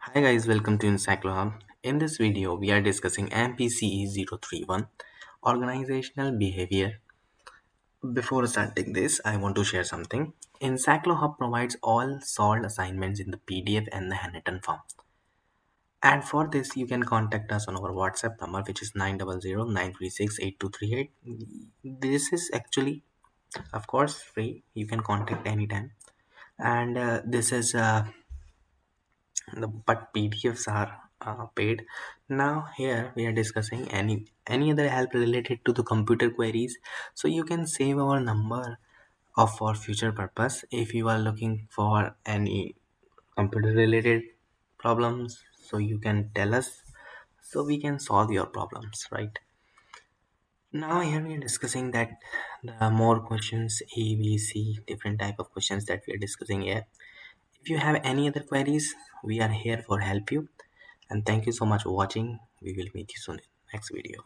Hi guys, welcome to Encyclohub. In this video, we are discussing MPCE 031 Organizational Behavior. Before starting this, I want to share something. Encyclohub provides all solved assignments in the PDF and the handwritten form. And for this, you can contact us on our WhatsApp number, which is 900 936 8238. This is actually, of course, free. You can contact anytime. And this is but PDFs are paid. Now here we are discussing any other help related to the computer queries. So you can save our number of for future purpose if you are looking for any computer related problems. So you can tell us so we can solve your problems, right? Now here we are discussing that the more questions A, B, C, different type of questions that we are discussing here. If you have any other queries, we are here for help you. And thank you so much for watching. We will meet you soon in next video.